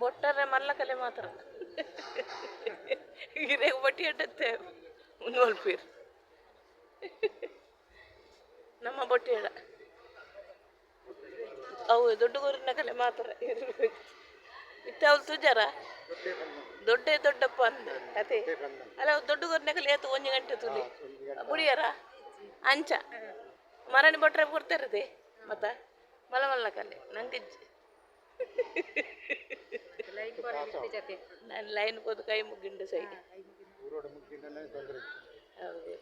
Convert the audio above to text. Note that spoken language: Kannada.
ಬೊಟ್ಟರೆ ಮಲ್ಲ ಕಲೆ ಮಾತ್ರ ಹಿರೇಗ ಬಟ್ಟಿ ಅಡ್ಡತ್ತೆ ನೋಲ್ಪೀರ್ ನಮ್ಮ ಬೊಟ್ಟಿ ಎಡ ಅವು ದೊಡ್ಡ ಗೋರಿನ ಕಲೆ ಮಾತ್ರ ಇತ್ತೆ ಅವಳು ತುಜಾರ ದೊಡ್ಡಪ್ಪ ಅಂದ ಅದೇ ಅಲ್ಲ ದೊಡ್ಡ ಗೋರಿನ ಕಲೆ ಏತು 1 ಗಂಟೆ ತುಲಿ ಬುಡಿಯಾರ ಅಂಚ ಮರಣಿ ಬೊಟ್ರೆ ಕೊಡ್ತಿರದೆ ಮತ್ತ ಮಲ ಮಲ್ಲ ಕಲೆ ನಂಗೆ ನಾನು ಲೈನ್ ಹೋದ ಕೈ ಮುಗಿಂಡು ಸೈ ಹೌದು